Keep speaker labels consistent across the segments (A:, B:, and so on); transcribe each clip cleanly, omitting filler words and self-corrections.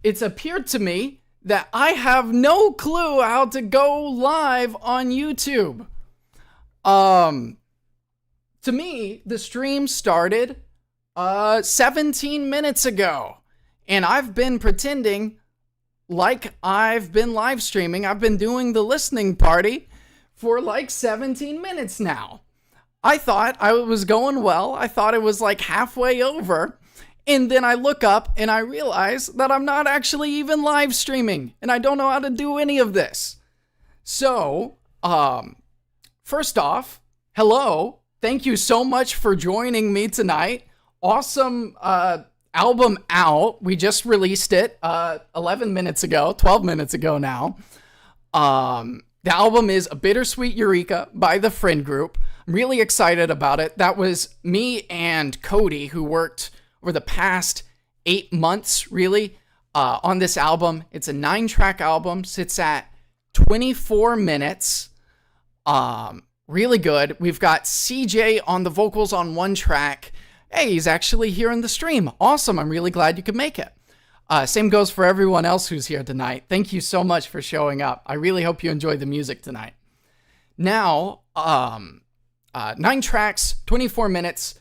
A: it's appeared to me that I have no clue how to go live on YouTube. To me, the stream started 17 minutes ago, and I've been pretending like I've been live streaming. I've been doing the listening party for like 17 minutes now. I thought I was going well. I thought it was like halfway over. And then I look up and I realize that I'm not actually even live streaming, and I don't know how to do any of this. So, first off, hello. Thank you so much for joining me tonight. Awesome album out. We just released it 12 minutes ago now. The album is Bittersweet Eureka by the Friend Group. I'm really excited about it. That was me and Cody who worked over the past 8 months, really, on this album. It's a 9-track album, sits at 24 minutes. Really good. We've got CJ on the vocals on 1 track. Hey, he's actually here in the stream. Awesome. I'm really glad you could make it. Same goes for everyone else who's here tonight. Thank you so much for showing up. I really hope you enjoyed the music tonight. Now, 9 tracks, 24 minutes.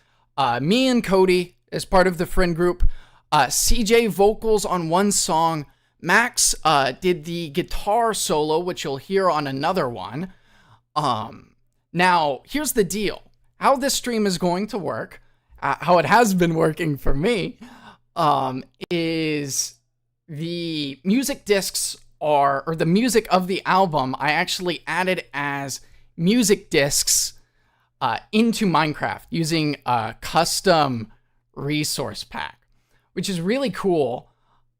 A: Me and Cody as part of the Friend Group. CJ vocals on 1 song. Max did the guitar solo, which you'll hear on another one. Now, here's the deal. How this stream is going to work, how it has been working for me, is the music discs or the music of the album, I actually added as music discs into Minecraft using a custom resource pack, which is really cool.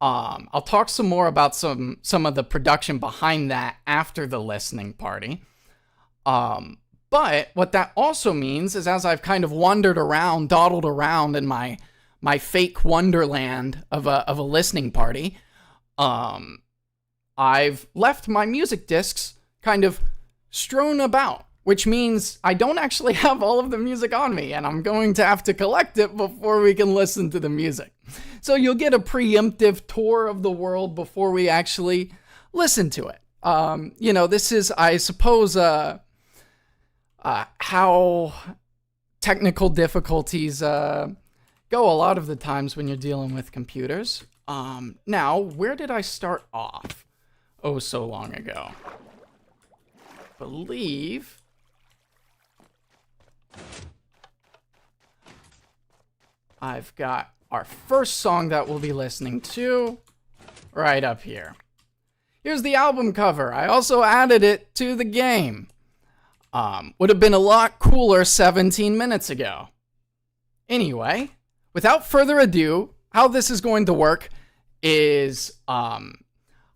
A: I'll talk some more about some of the production behind that after the listening party. But what that also means is, as I've kind of wandered around, dawdled around in my fake wonderland of a listening party, I've left my music discs kind of strewn about, which means I don't actually have all of the music on me, and I'm going to have to collect it before we can listen to the music. So you'll get a preemptive tour of the world before we actually listen to it. This is, I suppose, how technical difficulties go a lot of the times when you're dealing with computers. Now, where did I start off? Oh, so long ago. I believe I've got our first song that we'll be listening to right up here. Here's the album cover. I also added it to the game. Would have been a lot cooler 17 minutes ago. Anyway, without further ado, how this is going to work is I'm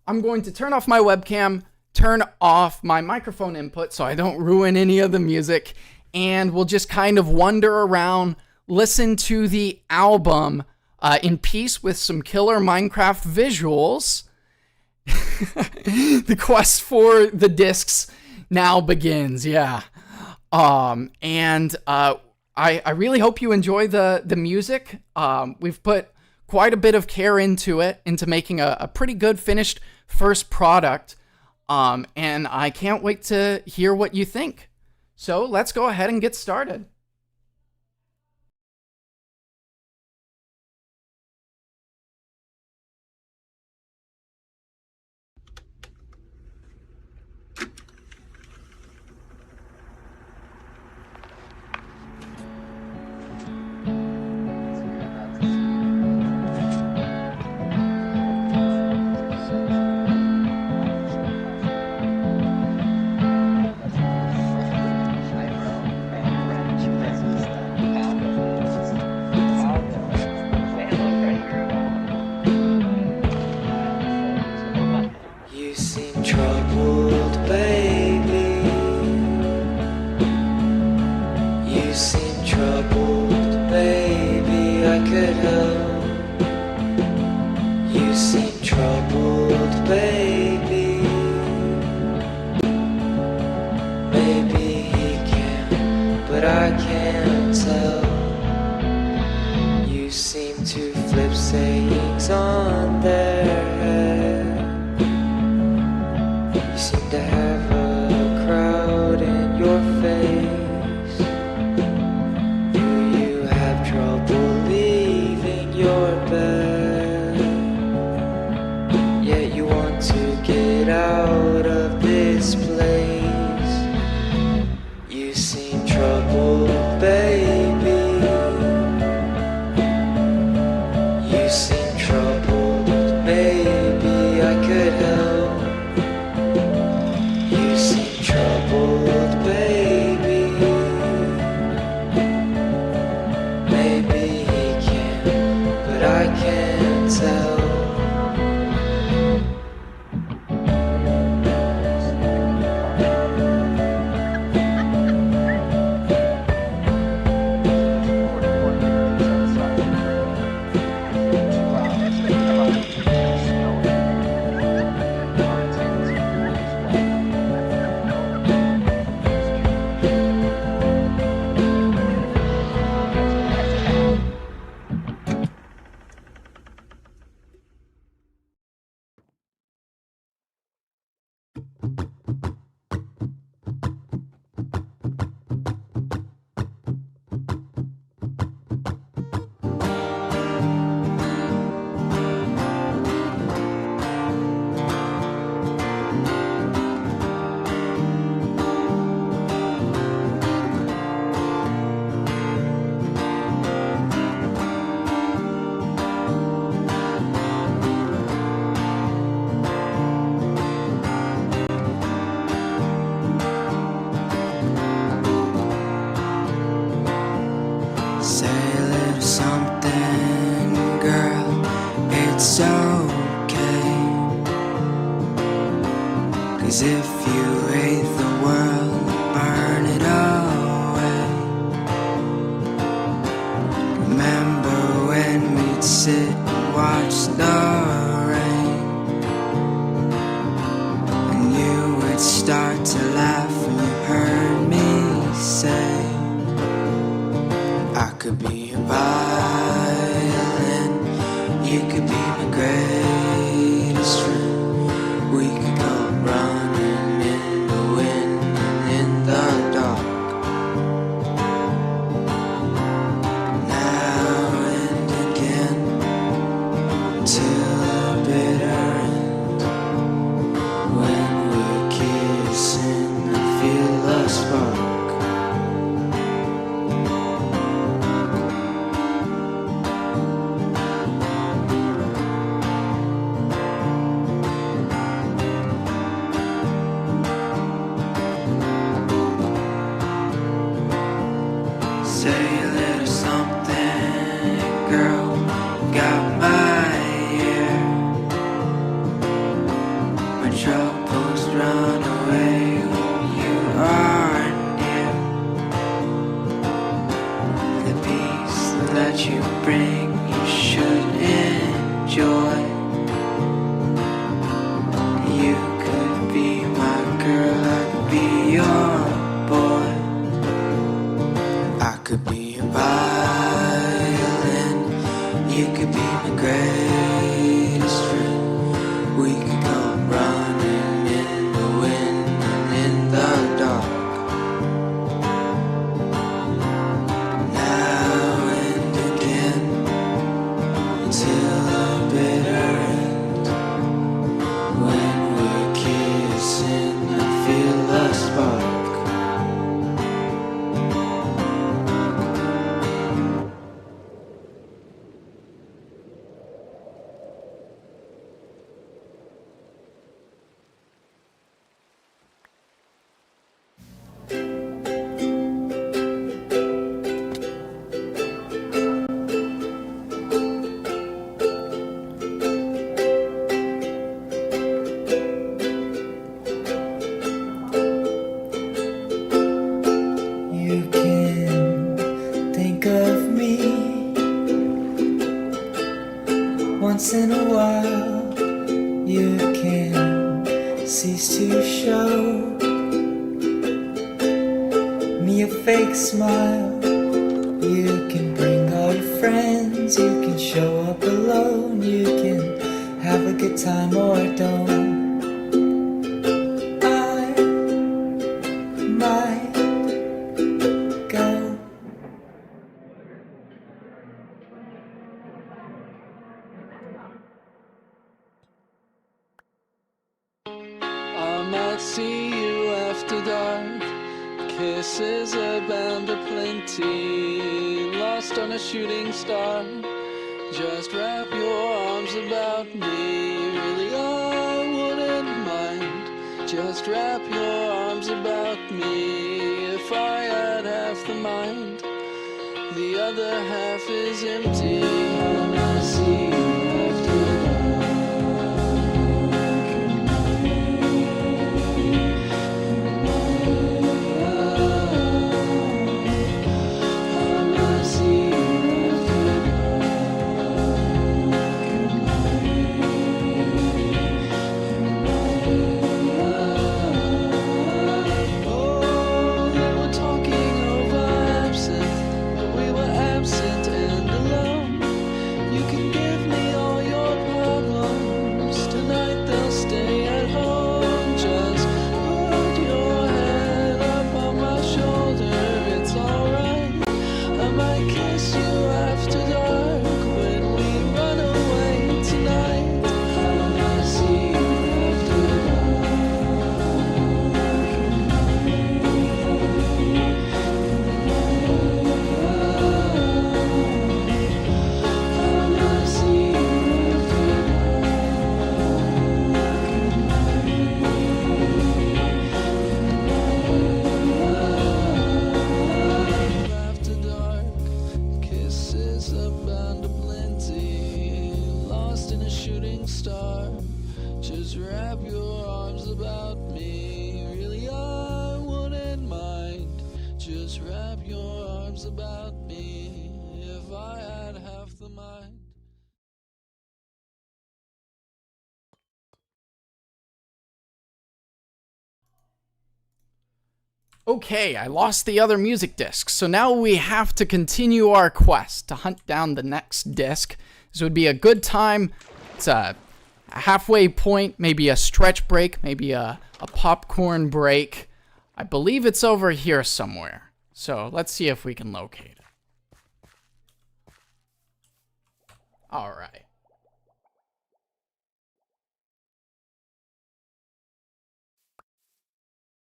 A: going to turn off my webcam, turn off my microphone input so I don't ruin any of the music, and we'll just kind of wander around, listen to the album in peace with some killer Minecraft visuals. The quest for the discs now begins, yeah. I really hope you enjoy the music. We've put quite a bit of care into it, into making a pretty good finished first product. And I can't wait to hear what you think. So let's go ahead and get started.
B: You seem to flip sayings on their 'Cause if you hate the world, burn it away. Remember when we'd sit and watch the rain, and you would start to laugh when you heard me say, I could be a violin, you could be my greatest friend. We could go running in the wind and in the dark. Now and again, till the bitter end. When we're kissing, I feel a spark. Say a little something, girl, got my ear. My troubles run away when you are near. The peace that you bring, you should enjoy. You could be my girl, I could be your boy. I could be a violin, you could be my greatest friend. We could go running in the wind and in the dark. Now and again, till the bitter end. When we're kissing, I feel a spark. You can think of me once in a while. You can cease to show me a fake smile. You can bring all your friends. You can show up alone. You can have a good time or don't. I might go.
C: I might see you after dark. Kisses abound aplenty. Lost on a shooting star. Just wrap your arms about me. Really, I wouldn't mind. Just wrap your arms about me. If I had half the mind, the other half is empty. And I see you after Just wrap your arms about me. Really, I wouldn't mind. Just wrap your arms about me. If I had half the mind.
A: Okay, I lost the other music disc, so now we have to continue our quest to hunt down the next disc. This would be a good time. It's a halfway point, maybe a stretch break, maybe a popcorn break. I believe it's over here somewhere, so let's see if we can locate it. All right.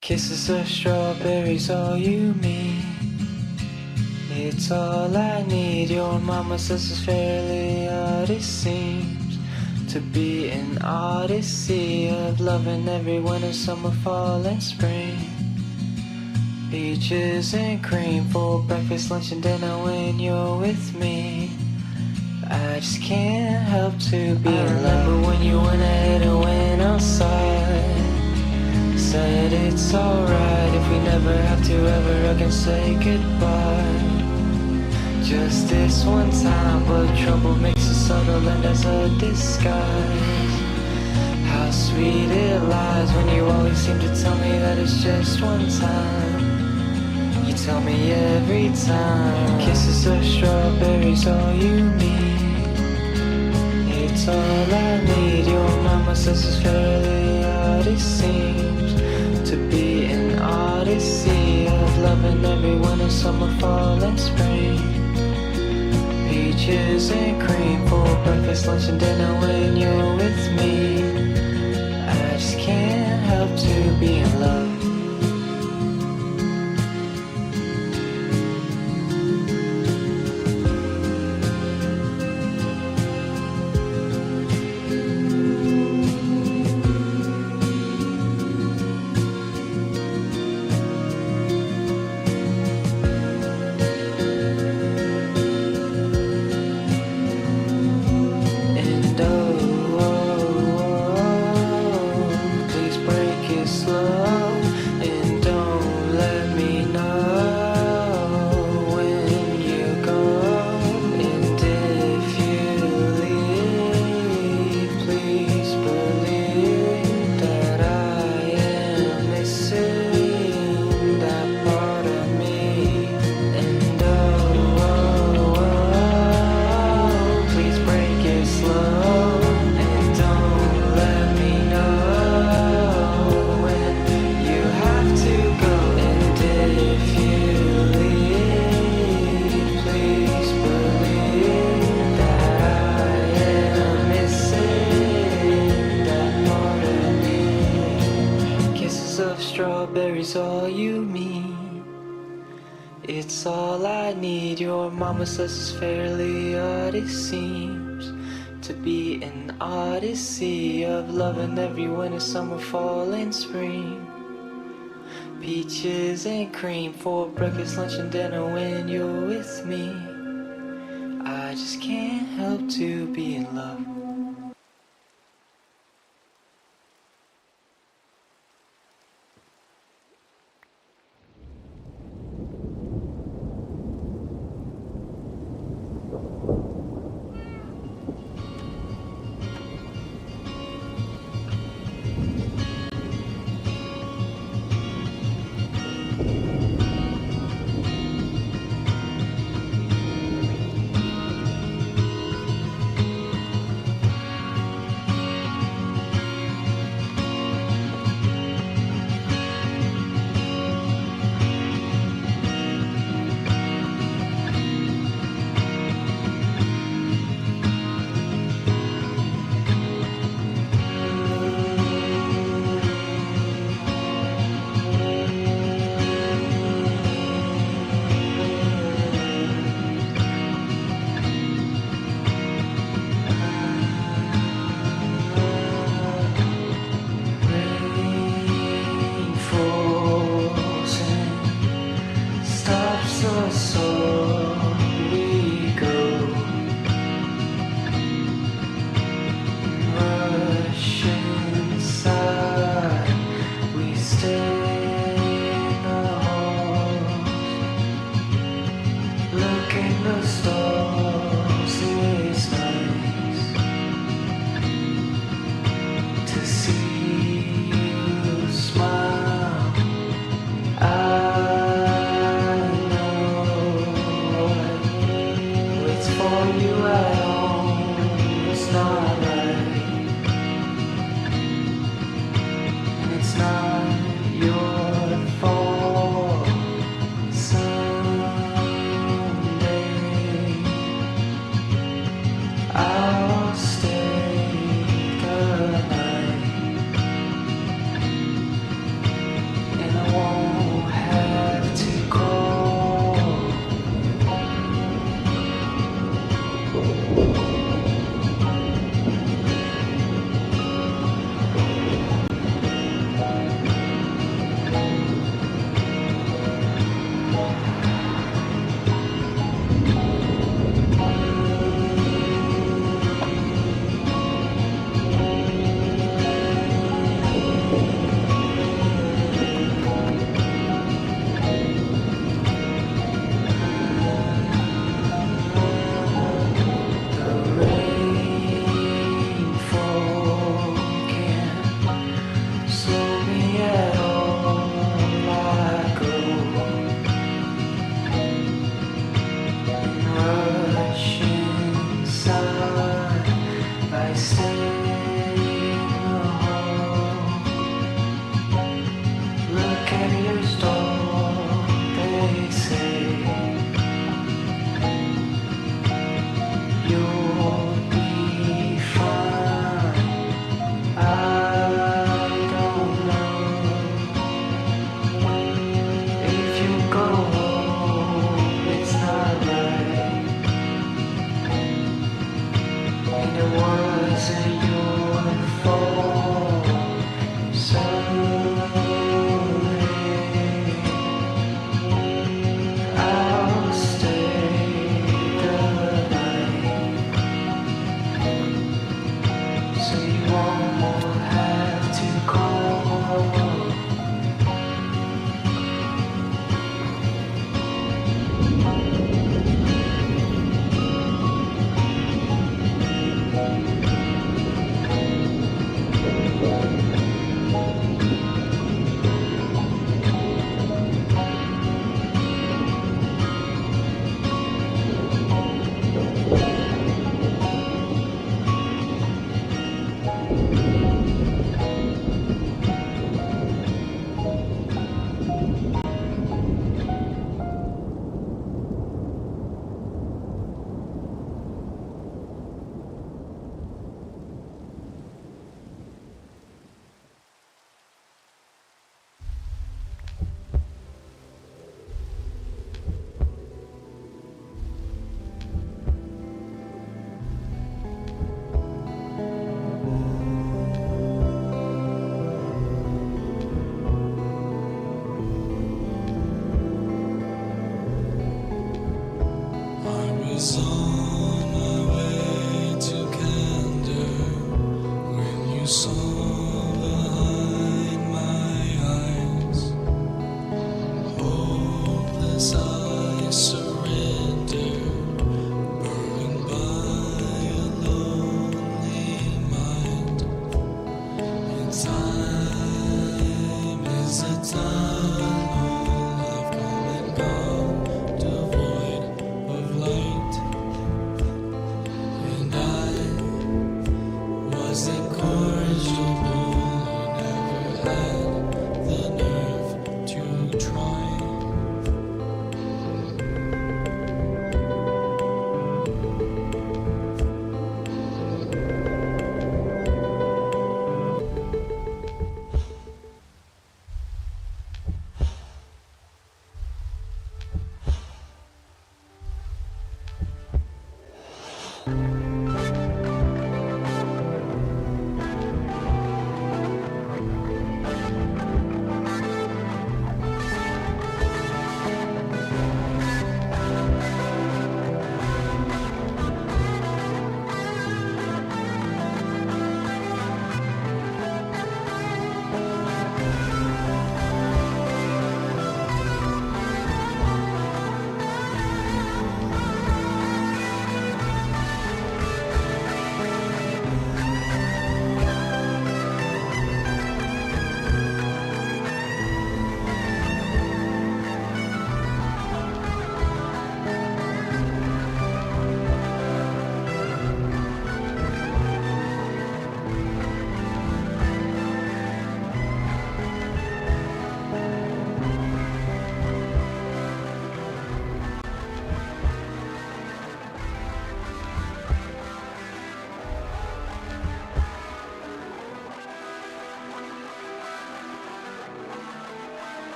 B: Kisses of strawberries, all you mean. It's all I need. Your mama says it's fairly odd, it seems to be an odyssey of loving every winter, summer, fall, and spring. Peaches and cream for breakfast, lunch, and dinner when you're with me. I just can't help to be in love. Remember when you went ahead and went outside. Said it's alright if we never have to ever again say goodbye. Just this one time, but trouble makes us subtle and as a disguise. How sweet it lies when you always seem to tell me that it's just one time. You tell me every time. Kisses of strawberries, all you need. It's all I need. Your mama says it's fairly odd, it seems to be an odyssey of loving every winter, summer, fall, and spring. Peaches and cream for breakfast, lunch, and dinner when you're with me. I just can't help to be in love. Strawberries, all you mean. It's all I need. Your mama says it's fairly odd, it seems to be an odyssey of loving every winter, summer, fall, and spring. Peaches and cream for breakfast, lunch, and dinner when you're with me. I just can't help to be in love. one more hand to call.
C: was on my way to Candor when you saw behind my eyes. Hopeless I surrendered, burned by a lonely mind. And time is a tunnel I've come and gone, devoid of light. And I was incorrigible, who never had the nerve to try.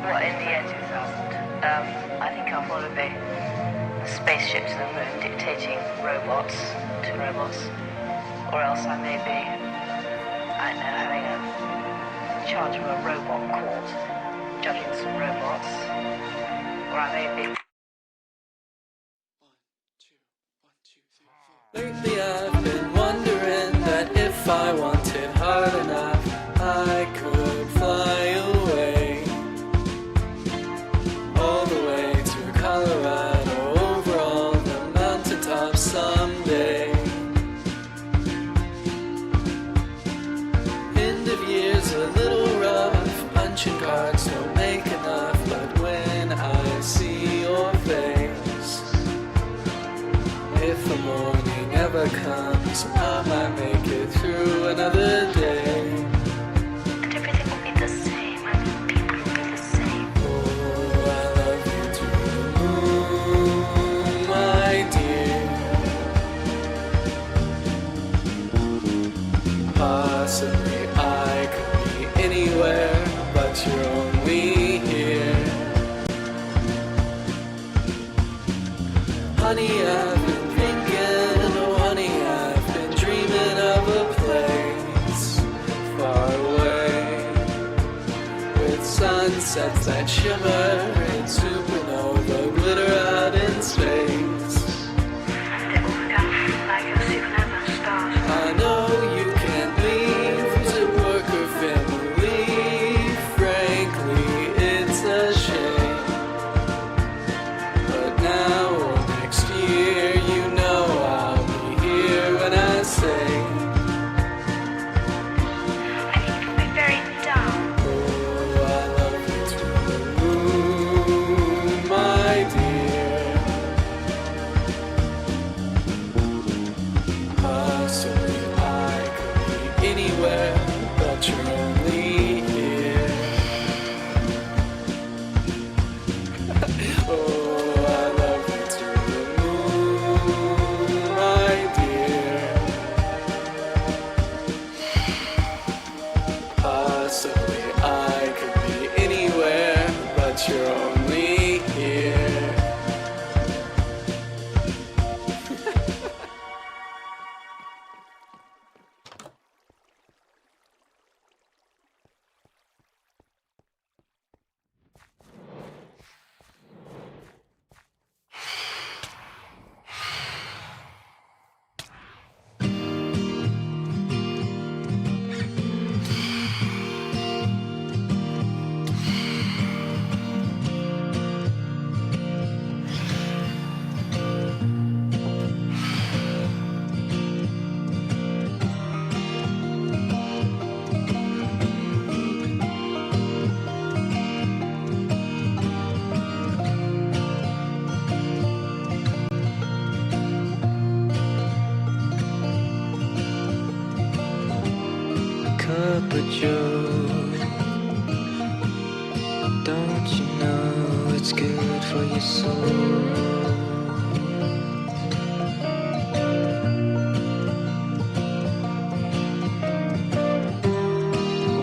D: Well, in the year 2000, I think I'll probably be a spaceship to the moon dictating robots to robots, or else I may be, I don't know, having a charge of a robot court, judging some robots, or I may be...
C: Lately I've been wondering that if I wanted hard enough, I could fly away, all the way to Colorado, over all the mountaintops someday. End of year's a little rough, punching cards don't make enough, but when I see your face, if the morning ever comes, I might make it through another day.
D: And everything will be the same, and people will be the same.
C: Oh, I love you to the moon, my dear. night shimmer and supernova glitter out in space.
D: They all become like a supernova stars.
C: I know you can't leave. Was it work or family? Frankly, it's a shame. But now or next year, you know I'll be here when I say,
D: And you can be very dumb.
C: oh, I love you to the moon, my dear. Possibly I could be anywhere, but you're only here. Oh, I love you to the moon, my dear. Possibly I could be anywhere, but you're only here. Cup of joe, don't you know it's good for your soul?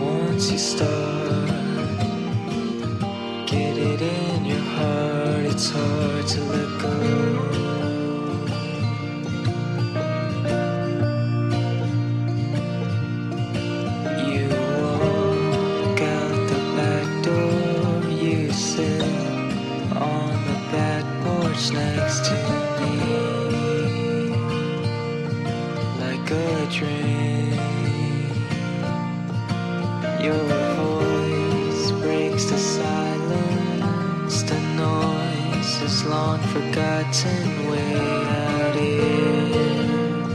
C: Once you start, get it in your heart, it's hard to let go. You walk out the back door, you sit on the back porch next to me, like a dream. Your voice breaks the silence, the noise is long forgotten way out here,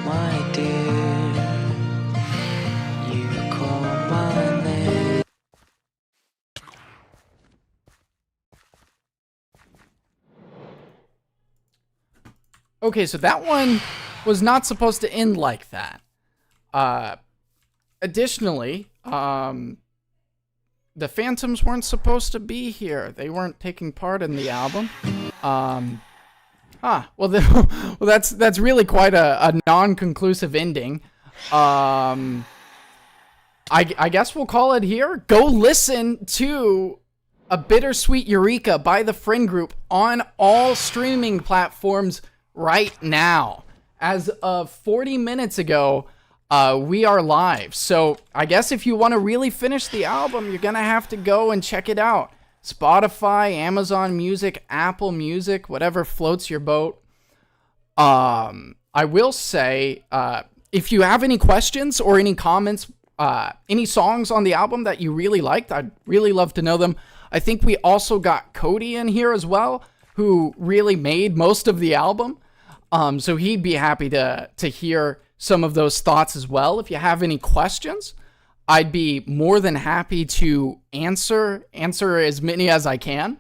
C: my dear. You call my name.
A: Okay, so that one was not supposed to end like that. Additionally, the Phantoms weren't supposed to be here. They weren't taking part in the album. Well, that's really quite a non-conclusive ending. I guess we'll call it here. Go listen to a Bittersweet Eureka by the Friend Group on all streaming platforms right now. As of 40 minutes ago, we are live. So I guess if you want to really finish the album, you're going to have to go and check it out. Spotify, Amazon Music, Apple Music, whatever floats your boat. I will say, if you have any questions or any comments, any songs on the album that you really liked, I'd really love to know them. I think we also got Cody in here as well, who really made most of the album. So he'd be happy to hear some of those thoughts as well. If you have any questions, I'd be more than happy to answer as many as I can.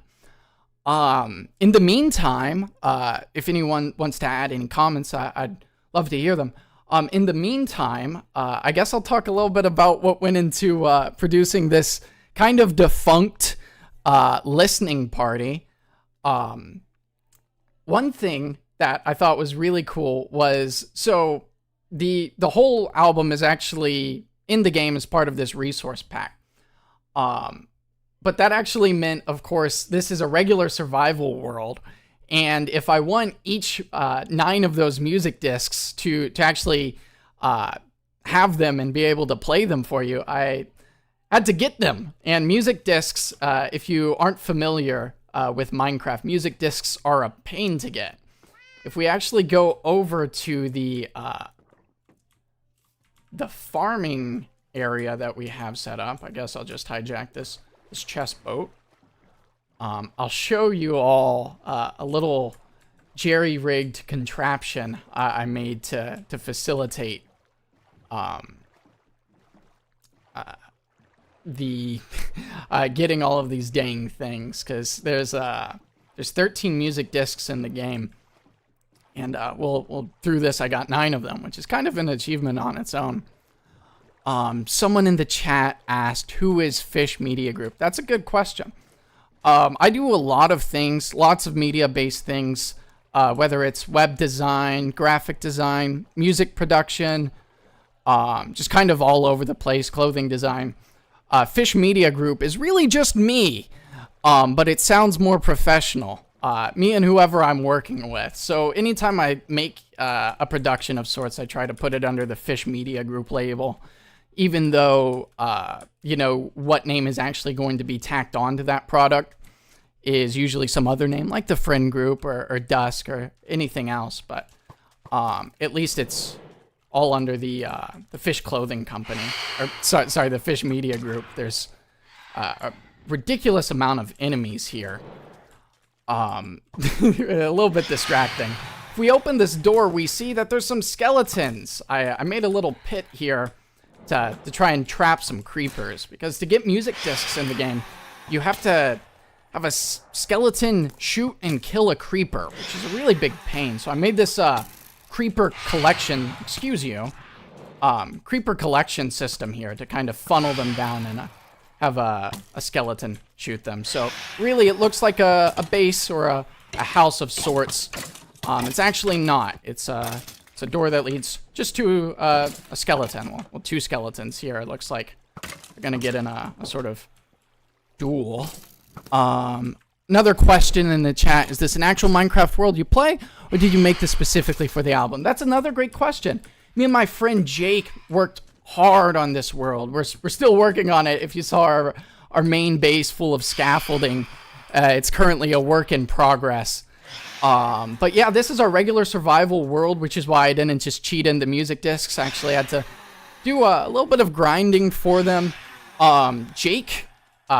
A: In the meantime, if anyone wants to add any comments, I'd love to hear them. In the meantime, I guess I'll talk a little bit about what went into producing this kind of defunct listening party. One thing that I thought was really cool was, so the whole album is actually in the game as part of this resource pack. But that actually meant, of course, this is a regular survival world. And if I want each 9 of those music discs to actually have them and be able to play them for you, I had to get them. And music discs, if you aren't familiar with Minecraft, music discs are a pain to get. If we actually go over to the farming area that we have set up, I guess I'll just hijack this chest boat. I'll show you all a little jerry-rigged contraption I made to facilitate the getting all of these dang things, because there's 13 music discs in the game, and we'll through this I got 9 of them, which is kind of an achievement on its own. Someone in the chat asked, who is Fish Media Group? That's a good question. I do a lot of things, lots of media-based things, whether it's web design, graphic design, music production, just kind of all over the place, clothing design. Fish Media Group is really just me, but it sounds more professional. Me and whoever I'm working with. So anytime I make a production of sorts, I try to put it under the Fish Media Group label, even though, what name is actually going to be tacked onto that product is usually some other name, like the Friend Group or Dusk or anything else. But at least it's all under the Fish Clothing Company, or sorry, the Fish Media Group. There's a ridiculous amount of enemies here. A little bit distracting. If we open this door, we see that there's some skeletons. I made a little pit here to try and trap some creepers, because to get music discs in the game, you have to have a skeleton shoot and kill a creeper, which is a really big pain. So I made this creeper collection, creeper collection system here to kind of funnel them down and have a skeleton shoot them. So really it looks like a base or a house of sorts. It's actually not. It's a door that leads just to a skeleton. Well, 2 skeletons here. It looks like they're gonna get in a sort of duel. Another question in the chat, is this an actual Minecraft world you play, or did you make this specifically for the album? That's another great question. Me and my friend Jake worked hard on this world. We're still working on it. If you saw our main base full of scaffolding, it's currently a work in progress. But yeah, this is our regular survival world, which is why I didn't just cheat in the music discs. I actually had to do a little bit of grinding for them. Jake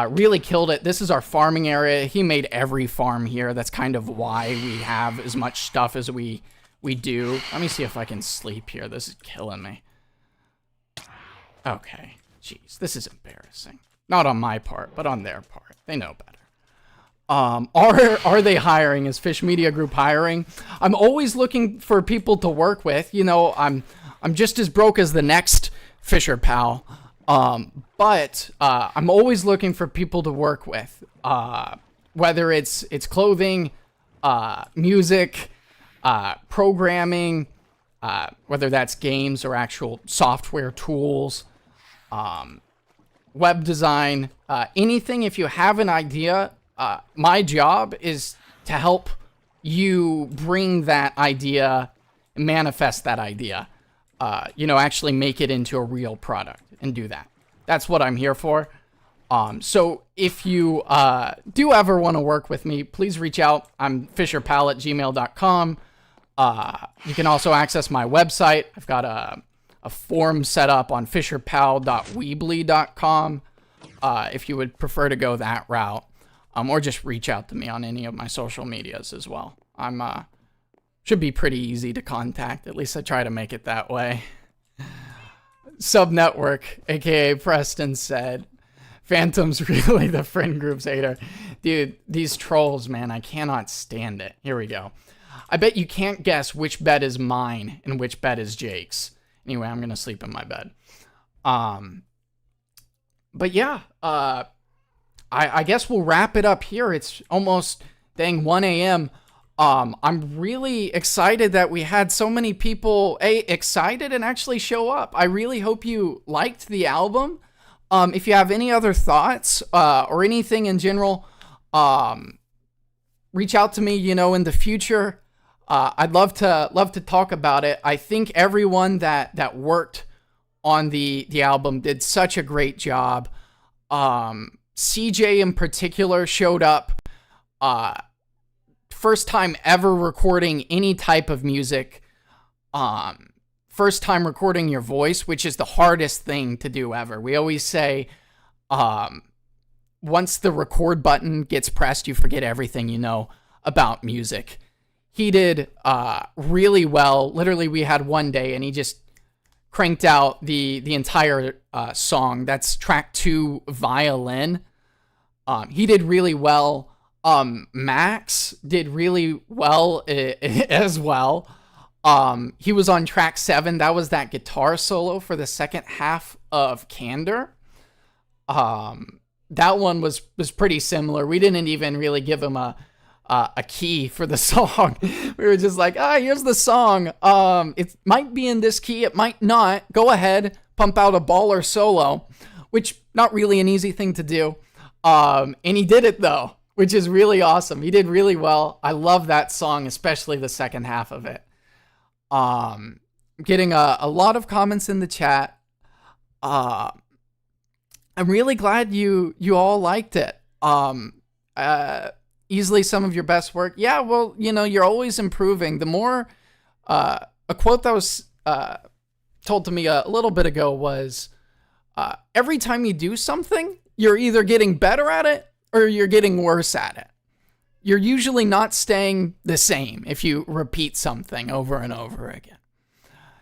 A: really killed it. This is our farming area. He made every farm here. That's kind of why we have as much stuff as we do. Let me see if I can sleep here. This is killing me. Okay. Jeez, this is embarrassing. Not on my part, but on their part. They know better. Are they hiring? Is Fish Media Group hiring? I'm always looking for people to work with. I'm just as broke as the next Fischer Powell. But I'm always looking for people to work with. Whether it's clothing, music, programming, whether that's games or actual software tools, web design, anything. If you have an idea, my job is to help you bring that idea, manifest that idea, actually make it into a real product and do that. That's what I'm here for. So if you do ever want to work with me, please reach out. I'm fisherpowell@gmail.com. You can also access my website. I've got a form set up on fisherpowell.weebly.com if you would prefer to go that route. Or just reach out to me on any of my social medias as well. Should be pretty easy to contact. At least I try to make it that way. Subnetwork, aka Preston, said, Phantom's really the Friend Group's hater. Dude, these trolls, man, I cannot stand it. Here we go. I bet you can't guess which bed is mine and which bed is Jake's. Anyway, I'm gonna sleep in my bed. But yeah, I guess we'll wrap it up here. It's almost, 1 a.m. I'm really excited that we had so many people excited and actually show up. I really hope you liked the album. If you have any other thoughts or anything in general, reach out to me, in the future. I'd love to talk about it. I think everyone that worked on the album did such a great job. CJ in particular showed up. First time ever recording any type of music. First time recording your voice, which is the hardest thing to do ever. We always say, once the record button gets pressed, you forget everything you know about music. He did really well. Literally, we had one day, and he just cranked out the entire song. That's track 2, Violin. He did really well. Max did really well as well. He was on track 7. That was that guitar solo for the second half of Candor. That one was pretty similar. We didn't even really give him a key for the song. We were just like, here's the song. It might be in this key. It might not. Go ahead, pump out a baller solo, which not really an easy thing to do. And he did it though, which is really awesome. He did really well. I love that song, especially the second half of it. Getting a lot of comments in the chat. I'm really glad you all liked it. Easily some of your best work. Yeah, well, you're always improving. The more, a quote that was told to me a little bit ago was, every time you do something, you're either getting better at it or you're getting worse at it. You're usually not staying the same if you repeat something over and over again.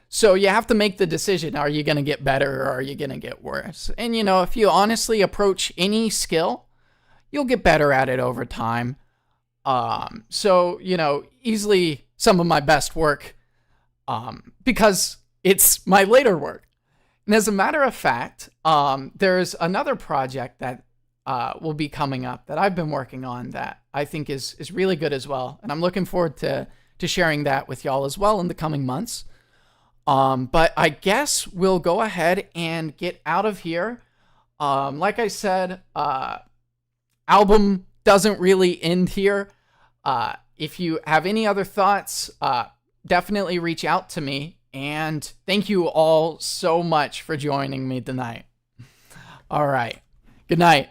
A: So you have to make the decision. Are you going to get better or are you going to get worse? And, if you honestly approach any skill, you'll get better at it over time. So, easily some of my best work, because it's my later work. And as a matter of fact, there's another project that will be coming up that I've been working on that I think is really good as well. And I'm looking forward to sharing that with y'all as well in the coming months. But I guess we'll go ahead and get out of here. Like I said, album doesn't really end here. If you have any other thoughts, definitely reach out to me. And thank you all so much for joining me tonight. All right. Good night.